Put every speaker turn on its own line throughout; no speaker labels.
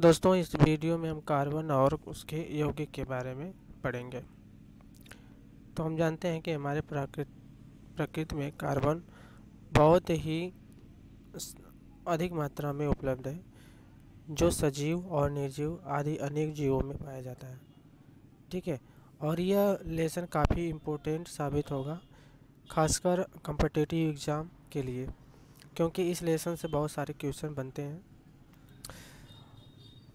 दोस्तों, इस वीडियो में हम कार्बन और उसके यौगिक के बारे में पढ़ेंगे। तो हम जानते हैं कि हमारे प्रकृति में कार्बन बहुत ही अधिक मात्रा में उपलब्ध है, जो सजीव और निर्जीव आदि अनेक जीवों में पाया जाता है। ठीक है, और यह लेसन काफ़ी इम्पोर्टेंट साबित होगा, खासकर कॉम्पिटिटिव एग्ज़ाम के लिए, क्योंकि इस लेसन से बहुत सारे क्वेश्चन बनते हैं।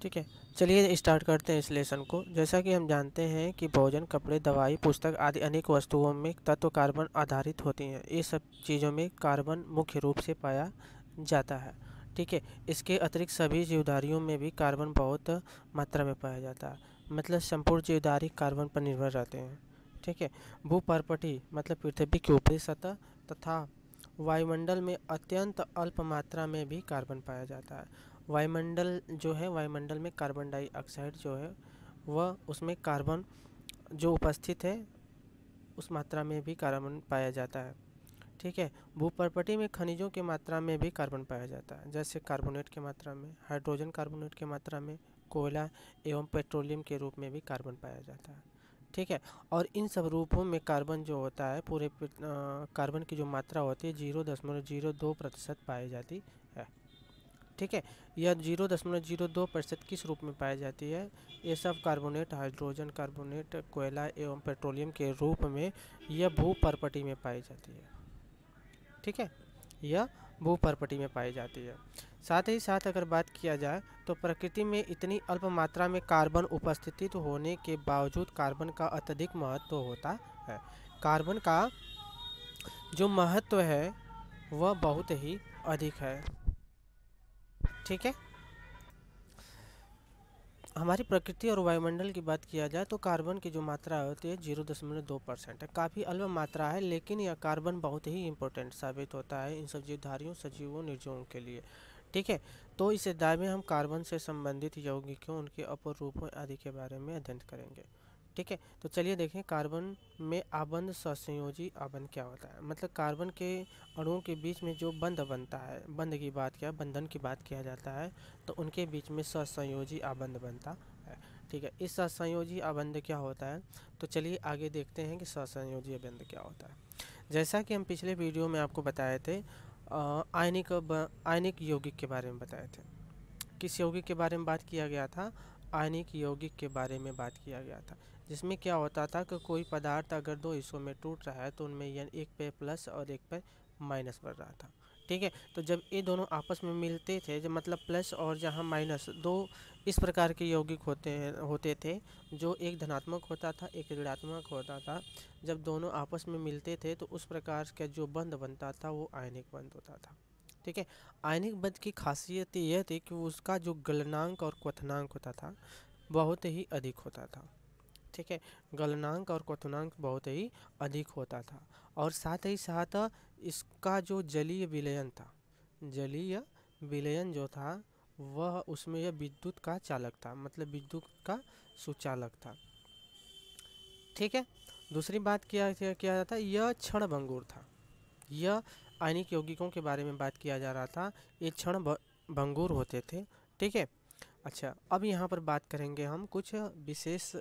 ठीक है, चलिए स्टार्ट करते हैं इस लेसन को। जैसा कि हम जानते हैं कि भोजन, कपड़े, दवाई, पुस्तक आदि अनेक वस्तुओं में तत्व कार्बन आधारित होती हैं। ये सब चीज़ों में कार्बन मुख्य रूप से पाया जाता है। ठीक है, इसके अतिरिक्त सभी जीवधारियों में भी कार्बन बहुत मात्रा में पाया जाता है, मतलब संपूर्ण जीवधारी कार्बन पर निर्भर रहते हैं। ठीक है, भूपर्पटी मतलब पृथ्वी की ऊपरी सतह तथा वायुमंडल में अत्यंत अल्प मात्रा में भी कार्बन पाया जाता है। वायुमंडल जो है, वायुमंडल में कार्बन डाइऑक्साइड जो है वह, उसमें कार्बन जो उपस्थित है उस मात्रा में भी कार्बन पाया जाता है। ठीक है, भूपर्पटी में खनिजों की मात्रा में भी कार्बन पाया जाता है, जैसे कार्बोनेट की मात्रा में, हाइड्रोजन कार्बोनेट की मात्रा में, कोयला एवं पेट्रोलियम के रूप में भी कार्बन पाया जाता है। ठीक है, और इन सब रूपों में कार्बन जो होता है, पूरे कार्बन की जो मात्रा होती है 0.02% पाई जाती है। ठीक है, यह 0.02% किस रूप में पाई जाती है? ये सब कार्बोनेट, हाइड्रोजन कार्बोनेट, कोयला एवं पेट्रोलियम के रूप में यह भूपर्पटी में पाई जाती है। ठीक है, यह भूपर्पटी में पाई जाती है। साथ ही साथ अगर बात किया जाए तो प्रकृति में इतनी अल्प मात्रा में कार्बन उपस्थित होने के बावजूद कार्बन का अत्यधिक महत्व होता है। कार्बन का जो महत्व है वह बहुत ही अधिक है। ठीक है, हमारी प्रकृति और वायुमंडल की बात किया जाए तो कार्बन की जो मात्रा होती है 0.2% है। काफ़ी अल्प मात्रा है, लेकिन यह कार्बन बहुत ही इम्पोर्टेंट साबित होता है इन सब जीवधारियों, सजीवों, निर्जीवों के लिए। ठीक है, तो इस अध्याय में हम कार्बन से संबंधित यौगिकों, उनके अपर रूपों आदि के बारे में अध्ययन करेंगे। ठीक है, तो चलिए देखें कार्बन में आबंध सहसंयोजी आबंध क्या होता है। मतलब कार्बन के अणुओं के बीच में जो बंध बनता है, बंध की बात किया, बंधन की बात किया जाता है, तो उनके बीच में सहसंयोजी आबंध बनता है। ठीक है, इस सहसंयोजी आबंध क्या होता है, तो चलिए आगे देखते हैं कि सहसंयोजी आबंध क्या होता है। जैसा कि हम पिछले वीडियो में आपको बताए थे, आयनिक यौगिक के बारे में बताए थे। किस यौगिक के बारे में बात किया गया था? आयनिक यौगिक के बारे में बात किया गया था, जिसमें क्या होता था कि कोई पदार्थ अगर दो हिस्सों में टूट रहा है तो उनमें एक पे प्लस और एक पे माइनस बढ़ रहा था। ठीक है, तो जब ये दोनों आपस में मिलते थे, जब मतलब प्लस और जहाँ माइनस, दो इस प्रकार के यौगिक होते थे, जो एक धनात्मक होता था, एक ऋणात्मक होता था। जब दोनों आपस में मिलते थे तो उस प्रकार का जो बंध बनता था वो आयनिक बंध होता था। ठीक है, आयनिक बंध की खासियत यह थी कि उसका जो गलनांक और क्वथनांक होता था बहुत ही अधिक होता था। ठीक है, गलनांक और क्वथनांक बहुत ही अधिक होता था, और साथ ही साथ इसका जो जलीय विलयन था, जलीय विलयन जो था वह, उसमें यह विद्युत का चालक था, मतलब विद्युत का सुचालक था। ठीक है, दूसरी बात किया जाता है, यह क्षण भंगुर था। यह आयनिक यौगिकों के बारे में बात किया जा रहा था, ये क्षण भंगुर होते थे। ठीक है, अच्छा, अब यहाँ पर बात करेंगे हम कुछ विशेष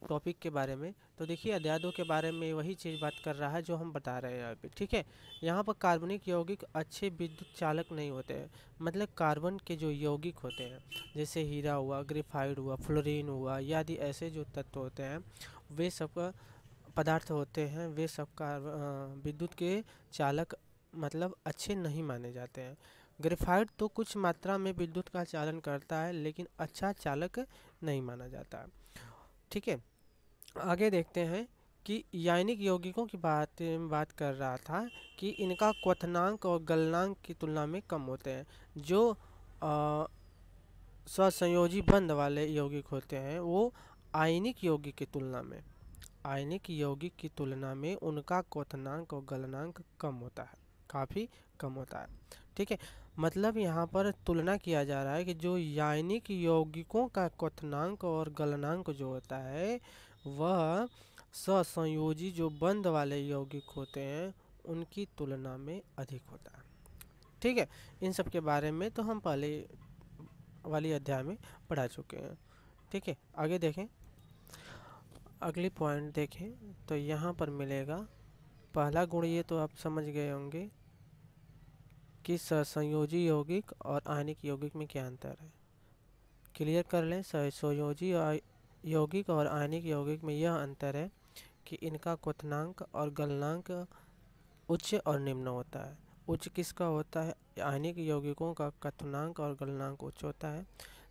टॉपिक के बारे में। तो देखिए, अध्याय 2 के बारे में वही चीज़ बात कर रहा है जो हम बता रहे हैं अभी। ठीक है, यहाँ पर कार्बनिक यौगिक अच्छे विद्युत चालक नहीं होते हैं। मतलब कार्बन के जो यौगिक होते हैं, जैसे हीरा हुआ, ग्रेफाइट हुआ, फ्लोरीन हुआ, आदि ऐसे जो तत्व होते हैं, वे सब पदार्थ होते हैं, वे सब का विद्युत के चालक मतलब अच्छे नहीं माने जाते हैं। ग्रेफाइट तो कुछ मात्रा में विद्युत का चालन करता है, लेकिन अच्छा चालक नहीं माना जाता है। ठीक है, आगे देखते हैं कि आयनिक यौगिकों की बात कर रहा था कि इनका क्वथनांक और गलनांक की तुलना में कम होते हैं। जो सहसंयोजी बंध वाले यौगिक होते हैं वो आयनिक यौगिक की तुलना में, आयनिक यौगिक की तुलना में उनका क्वथनांक और गलनांक कम होता है, काफ़ी कम होता है। ठीक है, मतलब यहाँ पर तुलना किया जा रहा है कि जो आयनिक यौगिकों का क्वथनांक और गलनांक जो होता है वह सहसंयोजी जो बंध वाले यौगिक होते हैं उनकी तुलना में अधिक होता है। ठीक है, इन सब के बारे में तो हम पहले वाली अध्याय में पढ़ा चुके हैं। ठीक है, आगे देखें, अगली पॉइंट देखें तो यहाँ पर मिलेगा पहला गुण। ये तो आप समझ गए होंगे कि सहसंयोजी यौगिक और आयनिक यौगिक में क्या अंतर है। क्लियर कर लें, सहसंयोजी यौगिक और आयनिक यौगिक में यह अंतर है कि इनका क्वथनांक और गलनांक उच्च और निम्न होता है। उच्च किसका होता है? आयनिक यौगिकों का क्वथनांक और गलनांक उच्च होता है,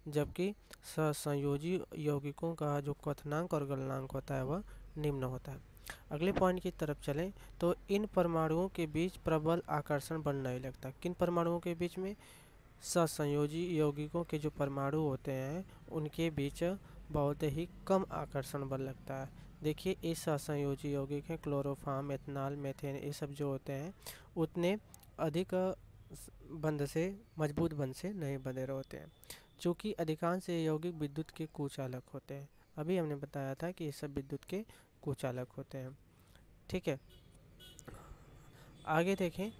जबकि सहसंयोजी यौगिकों का जो क्वथनांक और गलनांक होता है वह निम्न होता है। अगले पॉइंट की तरफ चलें तो इन परमाणुओं के बीच प्रबल आकर्षण बल नहीं लगता। किन परमाणुओं के बीच में? सहसंयोजी यौगिकों के जो परमाणु होते हैं उनके बीच बहुत ही कम आकर्षण बल लगता है। देखिए, ये सहसंयोजी यौगिक हैं, क्लोरोफॉर्म, एथेनॉल, मीथेन, ये सब जो होते हैं उतने अधिक बंध से, मजबूत बंध से नहीं बंधे होते हैं, चूँकि अधिकांश यौगिक विद्युत के कुचालक होते हैं। अभी हमने बताया था कि ये सब विद्युत के कुचालक होते हैं। ठीक है, आगे देखें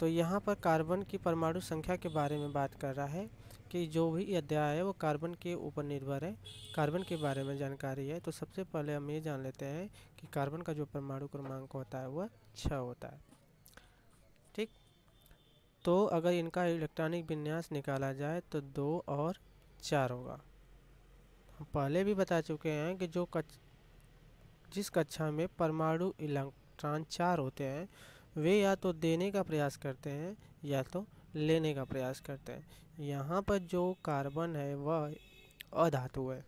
तो यहाँ पर कार्बन की परमाणु संख्या के बारे में बात कर रहा है कि जो भी अध्याय है वो कार्बन के ऊपर निर्भर है, कार्बन के बारे में जानकारी है। तो सबसे पहले हम ये जान लेते हैं कि कार्बन का जो परमाणु क्रमांक होता है वह 6 होता है। ठीक, तो अगर इनका इलेक्ट्रॉनिक विन्यास निकाला जाए तो 2 और 4 होगा। हम पहले भी बता चुके हैं कि जिस कक्षा में परमाणु इलेक्ट्रॉन 4 होते हैं वे या तो देने का प्रयास करते हैं या तो लेने का प्रयास करते हैं। यहाँ पर जो कार्बन है वह अधातु है।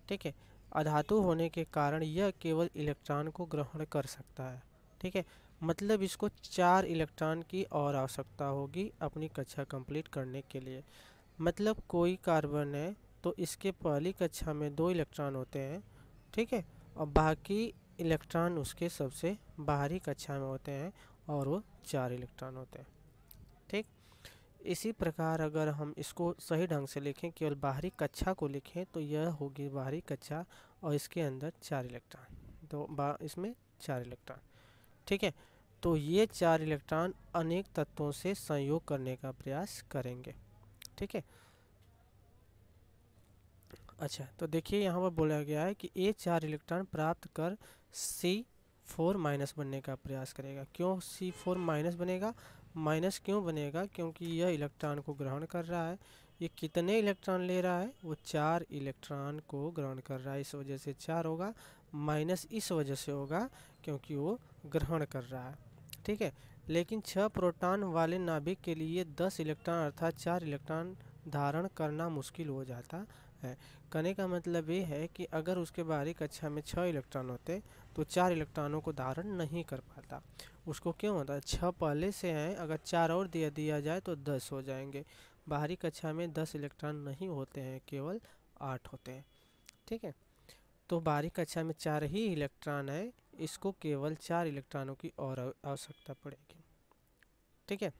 ठीक है, अधातु होने के कारण यह केवल इलेक्ट्रॉन को ग्रहण कर सकता है। ठीक है, मतलब इसको 4 इलेक्ट्रॉन की और आवश्यकता होगी अपनी कक्षा कंप्लीट करने के लिए। मतलब कोई कार्बन है तो इसके पहली कक्षा में 2 इलेक्ट्रॉन होते हैं। ठीक है, और बाकी इलेक्ट्रॉन उसके सबसे बाहरी कक्षा में होते हैं और वो 4 इलेक्ट्रॉन होते हैं। ठीक, इसी प्रकार अगर हम इसको सही ढंग से लिखें, केवल बाहरी कक्षा को लिखें तो यह होगी बाहरी कक्षा और इसके अंदर 4 इलेक्ट्रॉन, तो इसमें 4 इलेक्ट्रॉन। ठीक है, तो ये 4 इलेक्ट्रॉन अनेक तत्वों से संयोग करने का प्रयास करेंगे। ठीक है, अच्छा, तो देखिए यहाँ पर बोला गया है कि ये 4 इलेक्ट्रॉन प्राप्त कर C4 माइनस बनने का प्रयास करेगा। क्यों C4 माइनस बनेगा? माइनस क्यों बनेगा? क्योंकि यह इलेक्ट्रॉन को ग्रहण कर रहा है। ये कितने इलेक्ट्रॉन ले रहा है? वो 4 इलेक्ट्रॉन को ग्रहण कर रहा है, इस वजह से 4 होगा। माइनस इस वजह से होगा क्योंकि वो ग्रहण कर रहा है। ठीक है, लेकिन 6 प्रोटॉन वाले नाभिक के लिए 10 इलेक्ट्रॉन अर्थात 4 इलेक्ट्रॉन धारण करना मुश्किल हो जाता है। कहने का मतलब ये है कि अगर उसके बाहरी कक्षा में 6 इलेक्ट्रॉन होते तो 4 इलेक्ट्रॉनों को धारण नहीं कर पाता। उसको क्यों होता है? 6 पहले से हैं, अगर 4 और दिया जाए तो 10 हो जाएंगे। बाहरी कक्षा में 10 इलेक्ट्रॉन नहीं होते हैं, केवल 8 होते हैं। ठीक है, तो बाहरी कक्षा में 4 ही इलेक्ट्रॉन है, इसको केवल 4 इलेक्ट्रॉनों की और आवश्यकता पड़ेगी। ठीक है,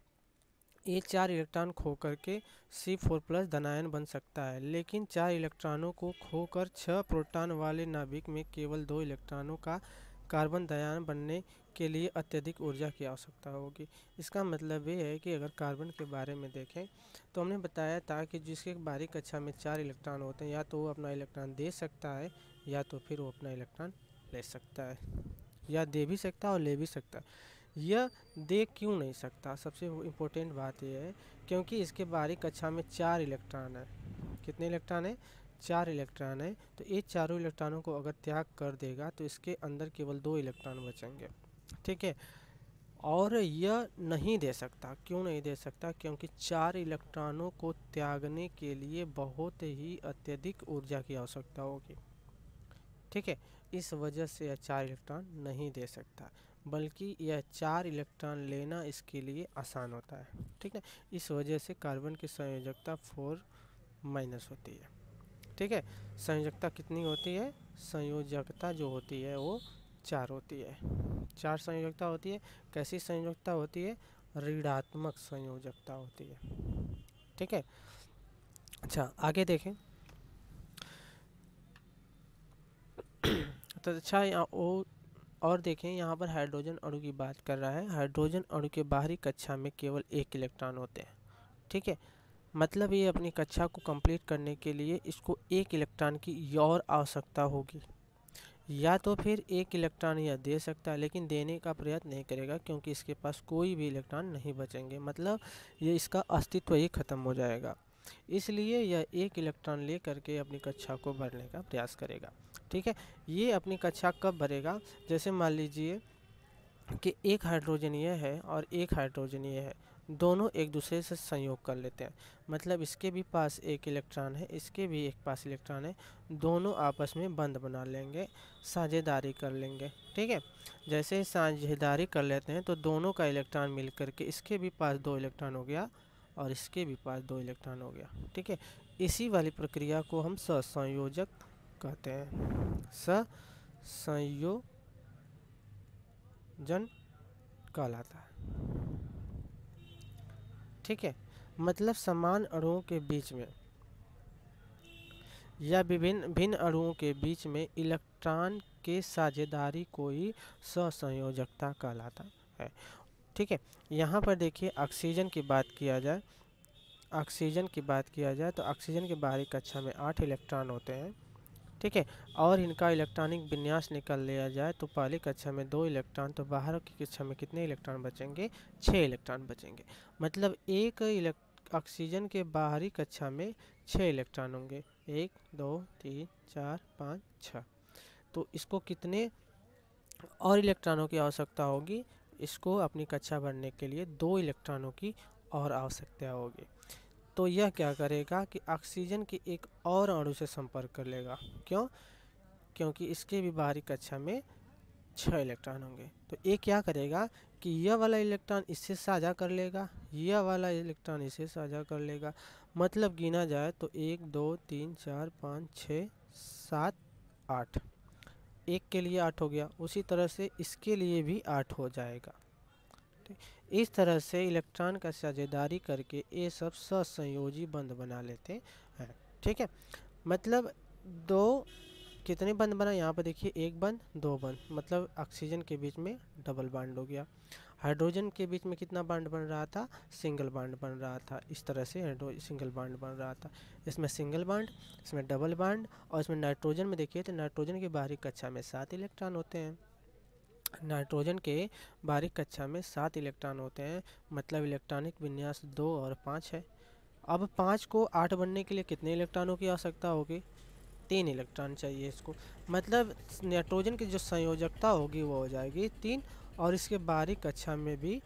ये 4 इलेक्ट्रॉन खो करके C4+ धनायन बन सकता है, लेकिन 4 इलेक्ट्रॉनों को खोकर 6 प्रोटॉन वाले नाभिक में केवल 2 इलेक्ट्रॉनों का कार्बन दायान बनने के लिए अत्यधिक ऊर्जा की आवश्यकता होगी। इसका मतलब ये है कि अगर कार्बन के बारे में देखें तो हमने बताया था कि जिसके बाहरी कक्षा में 4 इलेक्ट्रॉन होते हैं, या तो वो अपना इलेक्ट्रॉन दे सकता है या तो फिर वो अपना इलेक्ट्रॉन ले सकता है, या दे भी सकता है और ले भी सकता है। यह दे क्यों नहीं सकता? सबसे इम्पोर्टेंट बात यह है क्योंकि इसके बाहरी कक्षा में 4 इलेक्ट्रॉन है। कितने इलेक्ट्रॉन है? 4 इलेक्ट्रॉन है। तो ये चारों इलेक्ट्रॉनों को अगर त्याग कर देगा तो इसके अंदर केवल 2 इलेक्ट्रॉन बचेंगे। ठीक है, और यह नहीं दे सकता। क्यों नहीं दे सकता? क्योंकि 4 इलेक्ट्रॉनों को त्यागने के लिए बहुत ही अत्यधिक ऊर्जा की आवश्यकता होगी। ठीक है, इस वजह से यह 4 इलेक्ट्रॉन नहीं दे सकता, बल्कि यह 4 इलेक्ट्रॉन लेना इसके लिए आसान होता है। ठीक है, इस वजह से कार्बन की संयोजकता 4- होती है। ठीक है, संयोजकता कितनी होती है? संयोजकता जो होती है वो 4 होती है। 4 संयोजकता होती है। कैसी संयोजकता होती है? ऋणात्मक संयोजकता होती है। ठीक है, अच्छा आगे देखें तो अच्छा और देखें, यहाँ पर हाइड्रोजन अणु की बात कर रहा है। हाइड्रोजन अणु के बाहरी कक्षा में केवल 1 इलेक्ट्रॉन होते हैं। ठीक है, मतलब ये अपनी कक्षा को कंप्लीट करने के लिए इसको एक इलेक्ट्रॉन की और आवश्यकता होगी, या तो फिर एक इलेक्ट्रॉन यह दे सकता है लेकिन देने का प्रयत्न नहीं करेगा क्योंकि इसके पास कोई भी इलेक्ट्रॉन नहीं बचेंगे, मतलब ये इसका अस्तित्व ही खत्म हो जाएगा। इसलिए यह एक इलेक्ट्रॉन ले करके अपनी कक्षा को भरने का प्रयास करेगा। ठीक है, ये अपनी कक्षा कब भरेगा? जैसे मान लीजिए कि एक हाइड्रोजन ये है और एक हाइड्रोजन ये है, दोनों एक दूसरे से संयोग कर लेते हैं, मतलब इसके भी पास एक इलेक्ट्रॉन है, इसके भी एक पास इलेक्ट्रॉन है, दोनों आपस में बंध बना लेंगे, साझेदारी कर लेंगे। ठीक है, जैसे साझेदारी कर लेते हैं तो दोनों का इलेक्ट्रॉन मिल करके इसके भी पास 2 इलेक्ट्रॉन हो गया और इसके भी पास 2 इलेक्ट्रॉन हो गया। ठीक है, इसी वाली प्रक्रिया को हम सहसंयोजक कहते हैं, सहसंयोजन कहलाता है। ठीक है, मतलब समान अणुओं के बीच में या विभिन्न भिन्न अणुओं के बीच में इलेक्ट्रॉन के साझेदारी को ही सहसंयोजकता कहलाता है। ठीक है, यहाँ पर देखिए ऑक्सीजन की बात किया जाए, तो ऑक्सीजन के बाहरी कक्षा में 8 इलेक्ट्रॉन होते हैं। ठीक है, और इनका इलेक्ट्रॉनिक विन्यास निकाल लिया जाए तो पहली कक्षा में 2 इलेक्ट्रॉन, तो बाहर की कक्षा में कितने इलेक्ट्रॉन बचेंगे? 6 इलेक्ट्रॉन बचेंगे। मतलब एक ऑक्सीजन के बाहरी कक्षा में 6 इलेक्ट्रॉन होंगे, 1 2 3 4 5 6। तो इसको कितने और इलेक्ट्रॉनों की आवश्यकता होगी? इसको अपनी कक्षा भरने के लिए 2 इलेक्ट्रॉनों की और आवश्यकता होगी। तो यह क्या करेगा कि ऑक्सीजन के एक और अणु से संपर्क कर लेगा। क्यों? क्योंकि इसके भी बाहरी कक्षा में 6 इलेक्ट्रॉन होंगे। तो ये क्या करेगा कि यह वाला इलेक्ट्रॉन इससे साझा कर लेगा, यह वाला इलेक्ट्रॉन इससे साझा कर लेगा, मतलब गिना जाए तो 1 2 3 4 5 6 7 8, एक के लिए 8 हो गया, उसी तरह से इसके लिए भी 8 हो जाएगा। इस तरह से इलेक्ट्रॉन का साझेदारी करके ये सब सहसंयोजी बंध बना लेते हैं। ठीक है, मतलब दो कितने बंध बना? यहाँ पर देखिए, एक बंध 2 बंध, मतलब ऑक्सीजन के बीच में डबल बॉन्ड हो गया। हाइड्रोजन के बीच में कितना बॉन्ड बन रहा था? सिंगल बॉन्ड बन रहा था। इस तरह से सिंगल बॉन्ड बन रहा था। इसमें सिंगल बॉन्ड, इसमें डबल बॉन्ड, और इसमें नाइट्रोजन में देखिए तो नाइट्रोजन की बाहरी कक्षा में 7 इलेक्ट्रॉन होते हैं। नाइट्रोजन के बाहरी कक्षा में 7 इलेक्ट्रॉन होते हैं, मतलब इलेक्ट्रॉनिक विन्यास 2 और 5 है। अब 5 को 8 बनने के लिए कितने इलेक्ट्रॉनों की आवश्यकता होगी? 3 इलेक्ट्रॉन चाहिए इसको, मतलब नाइट्रोजन की जो संयोजकता होगी वो हो जाएगी 3, और इसके बाहरी कक्षा में भी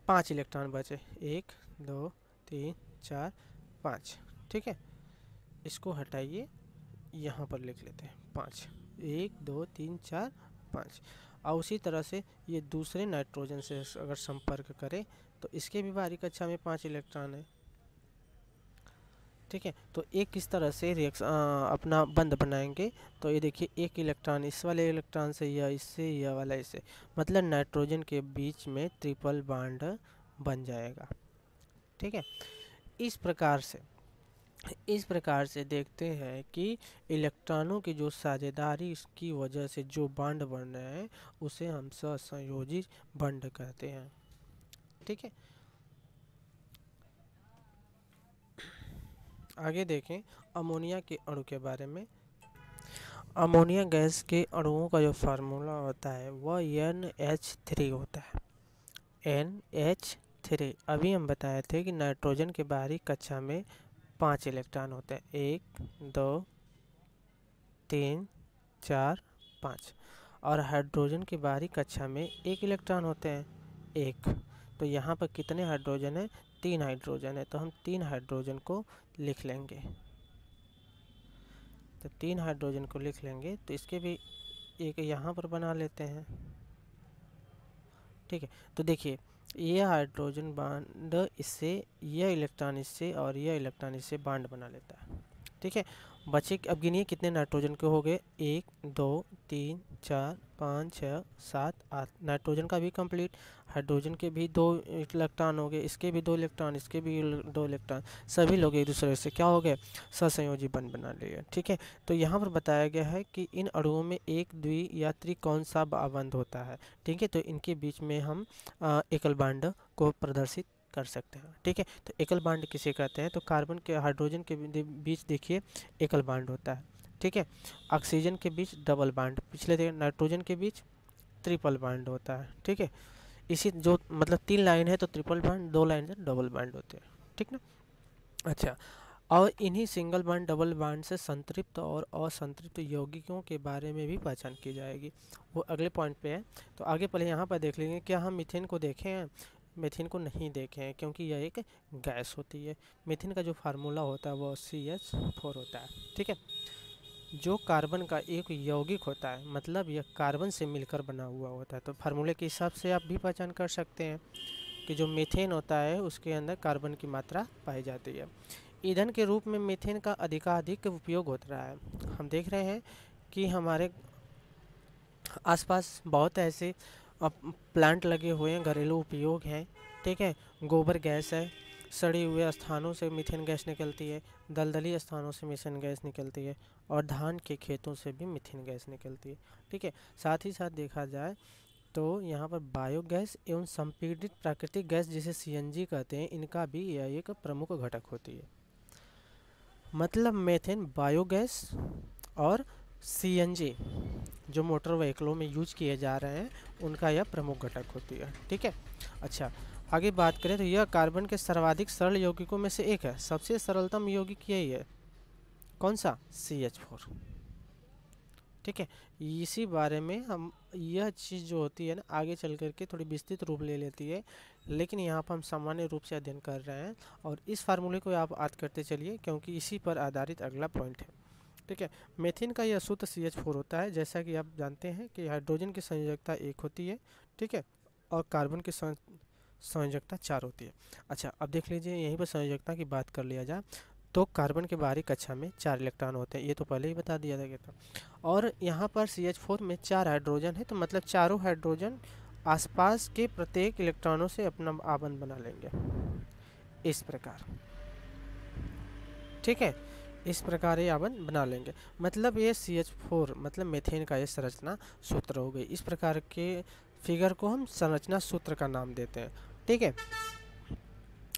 5 इलेक्ट्रॉन बचे, 1 2 3 4 5। ठीक है, इसको हटाइए, यहाँ पर लिख लेते हैं 5, 1 2 3 4 5। और उसी तरह से ये दूसरे नाइट्रोजन से अगर संपर्क करे तो इसके भी बाहरी कक्षा में 5 इलेक्ट्रॉन है। ठीक है, तो एक किस तरह से अपना बंध बनाएंगे, तो ये देखिए, एक इलेक्ट्रॉन इस वाले इलेक्ट्रॉन से या इससे, यह वाला इससे, मतलब नाइट्रोजन के बीच में ट्रिपल बॉन्ड बन जाएगा। ठीक है, इस प्रकार से देखते हैं कि इलेक्ट्रॉनों की जो साझेदारी इसकी वजह से जो बॉन्ड बन रहे हैं उसे हम सहसंयोजी बॉन्ड कहते हैं। ठीक है, आगे देखें अमोनिया के अणु के बारे में। अमोनिया गैस के अणुओं का जो फार्मूला होता है वह NH3 होता है, NH3। अभी हम बताए थे कि नाइट्रोजन के बाहरी कक्षा में 5 इलेक्ट्रॉन होते हैं, 1 2 3 4 5, और हाइड्रोजन की बाहरी कक्षा में 1 इलेक्ट्रॉन होते हैं, 1। तो यहाँ पर कितने हाइड्रोजन है? 3 हाइड्रोजन है, तो हम 3 हाइड्रोजन को लिख लेंगे। तो 3 हाइड्रोजन को लिख लेंगे, तो इसके भी एक यहाँ पर बना लेते हैं। ठीक है, तो देखिए, यह हाइड्रोजन बॉन्ड इससे, यह इलेक्ट्रॉन इससे, और यह इलेक्ट्रॉन इससे बॉन्ड बना लेता है। ठीक है, बचे अब गिनिए कितने नाइट्रोजन के हो गए? 1 2 3 4 5 6 7 8। नाइट्रोजन का भी कंप्लीट, हाइड्रोजन के भी 2 इलेक्ट्रॉन हो गए, इसके भी 2 इलेक्ट्रॉन, इसके भी 2 इलेक्ट्रॉन, सभी लोग एक दूसरे से क्या हो गए? सहसंयोजी बंध बना लिए। ठीक है, तो यहाँ पर बताया गया है कि इन अणुओं में एक द्वि या त्रिकोण सा बंध होता है। ठीक है, तो इनके बीच में हम एकल बॉन्ड को प्रदर्शित कर सकते हैं। ठीक है, तो एकल बांड किसे कहते हैं? तो कार्बन के हाइड्रोजन के बीच देखिए एकल बांड होता है। ठीक है, ऑक्सीजन के बीच डबल बांड, पिछले देखिए नाइट्रोजन के बीच ट्रिपल बांड होता है। ठीक है, इसी जो मतलब 3 लाइन है तो ट्रिपल बांड, 2 लाइन है डबल बांड होते हैं। ठीक ना। अच्छा, और इन्हीं सिंगल बांड डबल बांड से संतृप्त और असंतृप्त यौगिकों के बारे में भी पहचान की जाएगी, वो अगले पॉइंट पे है। तो आगे पहले यहाँ पर देख लेंगे, क्या हम मीथेन को देखे हैं? मीथेन को नहीं देखे हैं क्योंकि यह एक गैस होती है। मीथेन का जो फार्मूला होता है वो CH4 होता है। ठीक है, जो कार्बन का एक यौगिक होता है, मतलब यह कार्बन से मिलकर बना हुआ होता है। तो फार्मूले के हिसाब से आप भी पहचान कर सकते हैं कि जो मीथेन होता है उसके अंदर कार्बन की मात्रा पाई जाती है। ईंधन के रूप में मीथेन का अधिकाधिक उपयोग होता रहा है। हम देख रहे हैं कि हमारे आसपास बहुत ऐसे प्लांट लगे हुए हैं, घरेलू उपयोग हैं। ठीक है, गोबर गैस है, सड़े हुए स्थानों से मीथेन गैस निकलती है, दलदली स्थानों से मीथेन गैस निकलती है, और धान के खेतों से भी मीथेन गैस निकलती है। ठीक है, साथ ही साथ देखा जाए तो यहाँ पर बायोगैस एवं संपीड़ित प्राकृतिक गैस जिसे CNG कहते हैं, इनका भी यह एक प्रमुख घटक होती है। मतलब मीथेन, बायोगैस और CNG जो मोटर व्हीकलों में यूज किए जा रहे हैं उनका यह प्रमुख घटक होती है। ठीक है, अच्छा आगे बात करें तो यह कार्बन के सर्वाधिक सरल यौगिकों में से एक है। सबसे सरलतम यौगिक यही है, कौन सा? CH4। ठीक है, इसी बारे में हम यह चीज़ जो होती है ना आगे चल करके थोड़ी विस्तृत रूप ले लेती है, लेकिन यहाँ पर हम सामान्य रूप से अध्ययन कर रहे हैं और इस फार्मूले को आप याद करते चलिए क्योंकि इसी पर आधारित अगला पॉइंट है। ठीक है, मीथेन का यह सूत्र CH4 होता है। जैसा कि आप जानते हैं कि हाइड्रोजन की संयोजकता 1 होती है। ठीक है, और कार्बन की संयोजकता 4 होती है। अच्छा, अब देख लीजिए यहीं पर संयोजकता की बात कर लिया जाए तो कार्बन के बाहरी कक्षा में 4 इलेक्ट्रॉन होते हैं, ये तो पहले ही बता दिया था। और यहाँ पर CH4 में 4 हाइड्रोजन है, तो मतलब चारों हाइड्रोजन आसपास के प्रत्येक इलेक्ट्रॉनों से अपना आबंध बना लेंगे इस प्रकार। ठीक है, इस प्रकार ये आबंध बना लेंगे। मतलब ये CH4 मतलब मीथेन का ये संरचना सूत्र हो गई। इस प्रकार के फिगर को हम संरचना सूत्र का नाम देते हैं। ठीक है,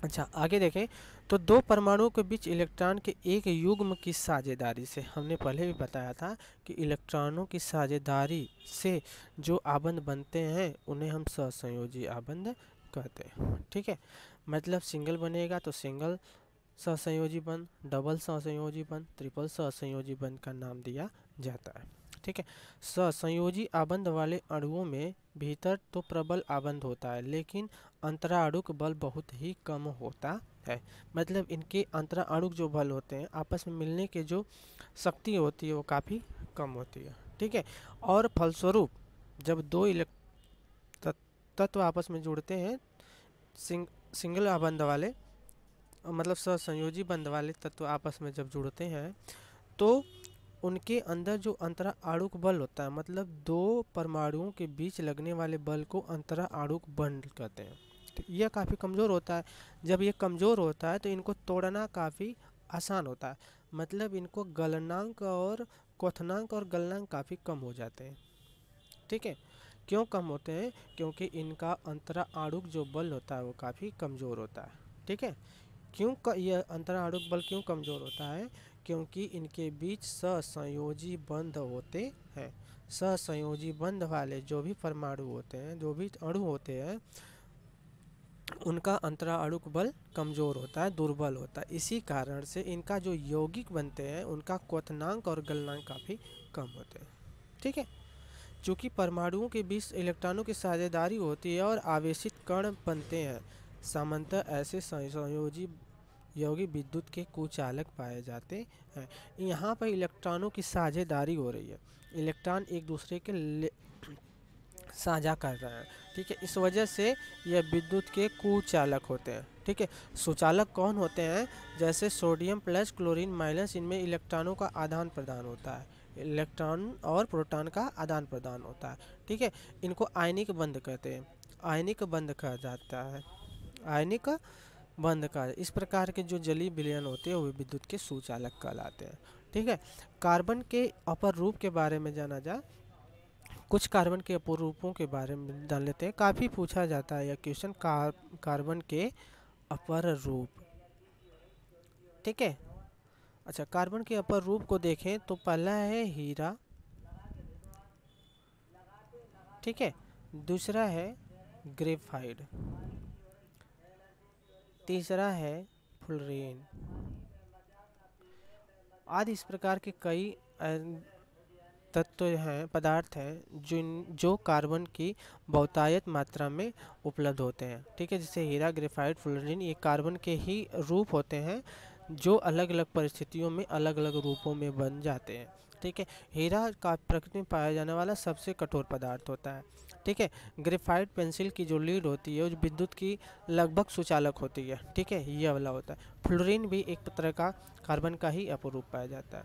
अच्छा आगे देखें तो दो परमाणुओं के बीच इलेक्ट्रॉन के एक युग्म की साझेदारी से, हमने पहले भी बताया था कि इलेक्ट्रॉनों की साझेदारी से जो आबंध बनते हैं उन्हें हम सहसंयोजी आबंध कहते हैं। ठीक है, मतलब सिंगल बनेगा तो सिंगल सहसंयोजी बंध, डबल सहसंयोजी बंध, ट्रिपल सहसंयोजी बंध का नाम दिया जाता है। ठीक है, सहसंयोजी आबंध वाले अणुओं में भीतर तो प्रबल आबंध होता है लेकिन अंतराणुक बल बहुत ही कम होता है। मतलब इनके अंतराणुक जो बल होते हैं आपस में मिलने के जो शक्ति होती है वो काफ़ी कम होती है। ठीक है, और फलस्वरूप जब दो तत्व आपस में जुड़ते हैं सिंगल आबंध वाले मतलब सहसंयोजी बंध वाले तत्व आपस में जब जुड़ते हैं तो उनके अंदर जो अंतराणुक बल होता है, मतलब दो परमाणुओं के बीच लगने वाले बल को अंतराणुक बल कहते हैं। तो यह काफ़ी कमज़ोर होता है। जब ये कमज़ोर होता है तो इनको तोड़ना काफ़ी आसान होता है। मतलब इनको गलनांक और क्वथनांक और गलनांक काफ़ी कम हो जाते हैं। ठीक है, क्यों कम होते हैं? क्योंकि इनका अंतराणुक जो बल होता है वो काफ़ी कमज़ोर होता है। ठीक है, क्यों यह अंतराणुक बल क्यों कमज़ोर होता है? क्योंकि इनके बीच सहसंयोजी बंध होते हैं। सहसंयोजी बंध वाले जो भी परमाणु होते हैं, जो भी अणु होते हैं, उनका अंतराणुक बल कमज़ोर होता है, दुर्बल होता है। इसी कारण से इनका जो यौगिक बनते हैं उनका क्वथनांक और गलनांक काफ़ी कम होते हैं। ठीक है, चूँकि परमाणुओं के बीच इलेक्ट्रॉनों की साझेदारी होती है और आवेशित कण बनते हैं, सामान्यतः ऐसे संयोजी यौगिक विद्युत के कुचालक पाए जाते हैं। यहाँ पर इलेक्ट्रॉनों की साझेदारी हो रही है, इलेक्ट्रॉन एक दूसरे के साझा कर रहे हैं। ठीक है, इस वजह से यह विद्युत के कुचालक होते हैं। ठीक है, सुचालक कौन होते हैं? जैसे सोडियम प्लस क्लोरीन माइनस, इनमें इलेक्ट्रॉनों का आदान प्रदान होता है, इलेक्ट्रॉन और प्रोटॉन का आदान प्रदान होता है। ठीक है, इनको आयनिक बंध कहते हैं, आयनिक बंध कहा जाता है, आयनिक बंध का। इस प्रकार के जो जलीय विलयन होते हैं वो विद्युत के सुचालक कहलाते हैं। ठीक है, कार्बन के अपर रूप के बारे में जाना जाए, कुछ कार्बन के अपर रूपों के बारे में जान लेते हैं। काफ़ी पूछा जाता है यह क्वेश्चन, कार्बन के अपर रूप। ठीक है। अच्छा, कार्बन के अपर रूप को देखें तो पहला है हीरा, ठीक है, दूसरा है ग्रेफाइट, तीसरा है फ्लोरीन आदि। इस प्रकार के कई तत्व हैं, पदार्थ हैं जो कार्बन की बहुतायत मात्रा में उपलब्ध होते हैं। ठीक है, जैसे हीरा, ग्रेफाइट, फ्लोरीन, ये कार्बन के ही रूप होते हैं जो अलग अलग परिस्थितियों में अलग अलग रूपों में बन जाते हैं। ठीक है, हीरा का प्रकृति में पाया जाने वाला सबसे कठोर पदार्थ होता है। ठीक है, ग्रेफाइट पेंसिल की जो लीड होती है जो विद्युत की लगभग सुचालक होती है। ठीक है, ये वाला होता है। फ्लोरीन भी एक तरह का कार्बन का ही अपरूप पाया जाता है।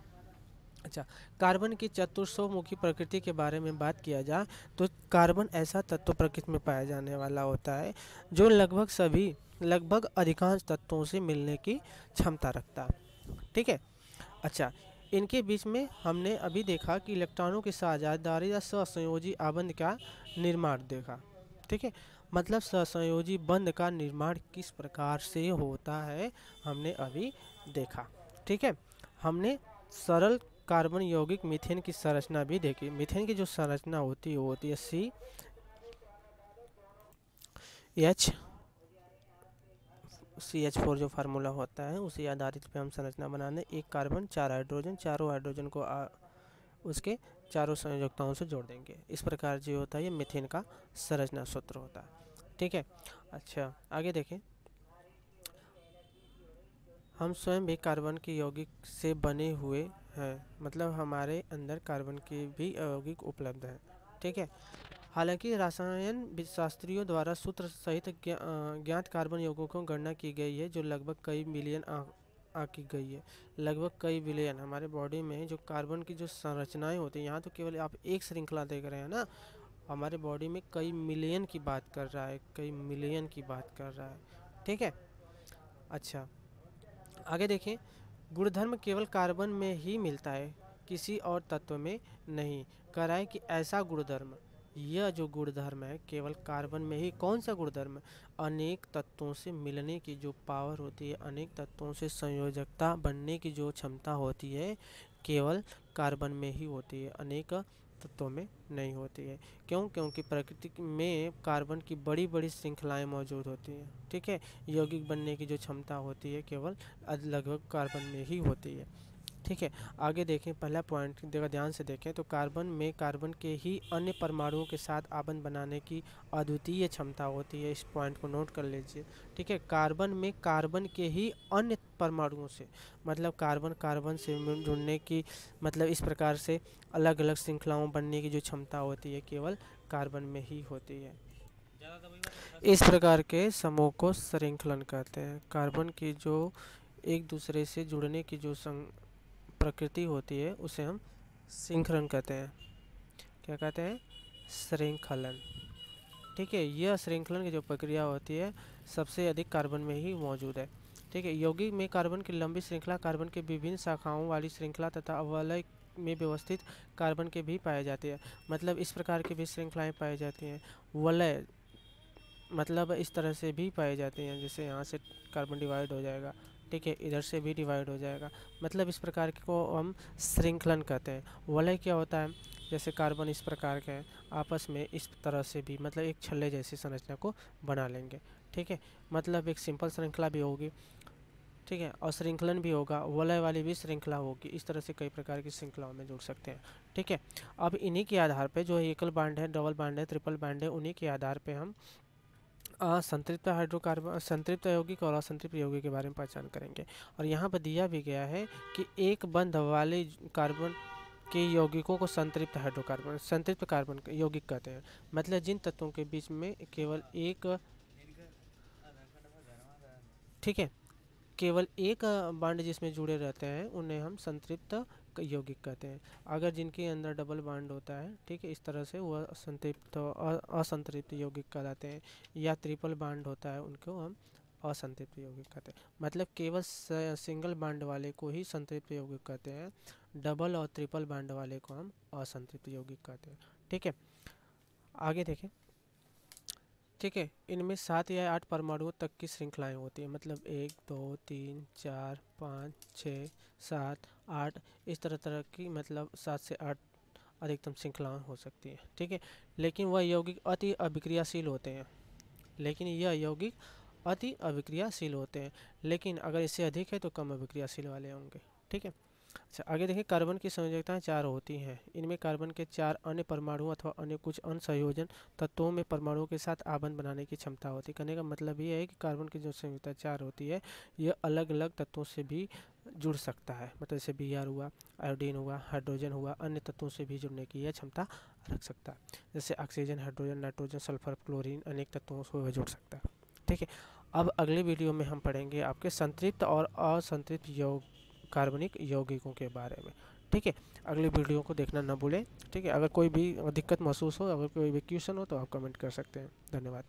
अच्छा, कार्बन की चतुर्मुखी प्रकृति के बारे में बात किया जाए तो कार्बन ऐसा तत्व प्रकृति में पाया जाने वाला होता है जो लगभग अधिकांश तत्वों से मिलने की क्षमता रखता है। ठीक है। अच्छा, इनके बीच में हमने अभी देखा कि इलेक्ट्रॉनों की साझेदारी या सहसंयोजी आबंध का निर्माण देखा। ठीक है, मतलब सहसंयोजी बंध का निर्माण किस प्रकार से होता है हमने अभी देखा। ठीक है, हमने सरल कार्बन यौगिक मीथेन की संरचना भी देखी। मीथेन की जो संरचना होती है वो होती है CH4 जो फार्मूला होता है उसी आधारित पे हम संरचना बनाने, एक कार्बन 4 हाइड्रोजन, चारों हाइड्रोजन को उसके चारों संयोजकताओं से जोड़ देंगे। इस प्रकार जो होता है ये मीथेन का संरचना सूत्र होता है। ठीक है। अच्छा, आगे देखें, हम स्वयं भी कार्बन के यौगिक से बने हुए हैं, मतलब हमारे अंदर कार्बन के भी यौगिक उपलब्ध हैं। ठीक है, हालांकि रसायन शास्त्रियों द्वारा सूत्र सहित ज्ञात कार्बन यौगिकों की गणना की गई है जो लगभग कई मिलियन आंकी गई है। लगभग कई बिलियन हमारे बॉडी में जो कार्बन की जो संरचनाएं होती हैं, यहाँ तो केवल आप एक श्रृंखला देख रहे हैं ना, हमारे बॉडी में कई मिलियन की बात कर रहा है, कई मिलियन की बात कर रहा है। ठीक है। अच्छा, आगे देखें, गुणधर्म केवल कार्बन में ही मिलता है, किसी और तत्व में नहीं। कह रहा है कि ऐसा गुणधर्म, यह जो गुणधर्म है केवल कार्बन में ही। कौन सा गुणधर्म? अनेक तत्वों से मिलने की जो पावर होती है, अनेक तत्वों से संयोजकता बनने की जो क्षमता होती है, केवल कार्बन में ही होती है, अनेक तत्वों में नहीं होती है। क्यों? क्योंकि प्रकृति में कार्बन की बड़ी बड़ी श्रृंखलाएं मौजूद होती हैं। ठीक है, यौगिक बनने की जो क्षमता होती है केवल लगभग कार्बन में ही होती है। ठीक है, आगे देखें, पहला पॉइंट देखा, ध्यान से देखें तो कार्बन में कार्बन के ही अन्य परमाणुओं के साथ आबंध बनाने की अद्वितीय क्षमता होती है। इस पॉइंट को नोट कर लीजिए। ठीक है, कार्बन में कार्बन के ही अन्य परमाणुओं से, मतलब कार्बन कार्बन से जुड़ने की, मतलब इस प्रकार से अलग अलग श्रृंखलाओं बनने की जो क्षमता होती है केवल कार्बन में ही होती है। इस प्रकार के समूह को श्रृंखलन कहते हैं। कार्बन की जो एक दूसरे से जुड़ने की जो प्रकृति होती है उसे हम श्रृंखलन कहते हैं। क्या कहते हैं? श्रृंखलन। ठीक है, यह श्रृंखलन की जो प्रक्रिया होती है सबसे अधिक कार्बन में ही मौजूद है। ठीक है, यौगिक में कार्बन की लंबी श्रृंखला, कार्बन के विभिन्न शाखाओं वाली श्रृंखला तथा अवलय में व्यवस्थित कार्बन के भी पाए जाते हैं। मतलब इस प्रकार की भी श्रृंखलाएं पाई जाती हैं। वलय मतलब इस तरह से भी पाए जाते हैं, जैसे यहाँ से कार्बन डिवाइड हो जाएगा, ठीक है, इधर से भी डिवाइड हो जाएगा, मतलब इस प्रकार को हम श्रृंखलन कहते हैं। वलय क्या होता है? जैसे कार्बन इस प्रकार के हैं, आपस में इस तरह से भी, मतलब एक छल्ले जैसी संरचना को बना लेंगे। ठीक है, मतलब एक सिंपल श्रृंखला भी होगी, ठीक है, और श्रृंखलन भी होगा, वलय वाली भी श्रृंखला होगी। इस तरह से कई प्रकार की श्रृंखलाओं में जुड़ सकते हैं। ठीक है, अब इन्हीं के आधार पे जो एकल बांड है, डबल बांड है, ट्रिपल बांड है, उन्हीं के आधार पे हम संतृप्त हाइड्रोकार्बन, संतृप्त यौगिक और असंतृप्त यौगिक के बारे में पहचान करेंगे। और यहाँ पर दिया भी गया है कि एक बंध वाले कार्बन के यौगिकों को संतृप्त हाइड्रोकार्बन, संतृप्त कार्बन यौगिक कहते हैं। मतलब जिन तत्वों के बीच में केवल एक, ठीक है, केवल एक बांड जिसमें जुड़े रहते हैं उन्हें हम संतृप्त यौगिक कहते हैं। अगर जिनके अंदर डबल बांड होता है, ठीक है, इस तरह से वह संतृप्त असंतृप्त यौगिक कहलाते हैं। या ट्रिपल बांड होता है उनको हम असंतृप्त यौगिक कहते हैं। मतलब केवल सिंगल बांड वाले को ही संतृप्त यौगिक कहते हैं, डबल और ट्रिपल बांड वाले को हम असंतृप्त यौगिक कहते हैं। ठीक है, आगे देखें, ठीक है, इनमें 7 या 8 परमाणुओं तक की श्रृंखलाएं होती हैं, मतलब 1 2 3 4 5 6 7 8, इस तरह तरह की, मतलब 7 से 8 अधिकतम श्रृंखलाएं हो सकती हैं। ठीक है, लेकिन वह यौगिक अति अभिक्रियाशील होते हैं, लेकिन यह यौगिक अति अभिक्रियाशील होते हैं, लेकिन अगर इससे अधिक है तो कम अभिक्रियाशील वाले होंगे। ठीक है, अच्छा आगे देखिए, कार्बन की संयोजकताएं 4 होती हैं। इनमें कार्बन के 4 अन्य परमाणु अथवा अन्य कुछ अन्य संयोजन तत्वों में परमाणुओं के साथ आबंध बनाने की क्षमता होती है। कहने का मतलब ये है कि कार्बन की जो संयोजकता 4 होती है, यह अलग अलग तत्वों से भी जुड़ सकता है, मतलब जैसे Br हुआ, आयोडीन हुआ, हाइड्रोजन हुआ, अन्य तत्वों से भी जुड़ने की यह क्षमता रख सकता है। जैसे oxygen, hydrogen, nitrogen, sulphur, chlorine, अनेक तत्वों से वह जुड़ सकता है। ठीक है, अब अगले वीडियो में हम पढ़ेंगे आपके संतृप्त और असंतृप्त कार्बनिक यौगिकों के बारे में। ठीक है, अगले वीडियो को देखना ना भूलें। ठीक है, अगर कोई भी दिक्कत महसूस हो, अगर कोई भी क्वेश्चन हो तो आप कमेंट कर सकते हैं। धन्यवाद।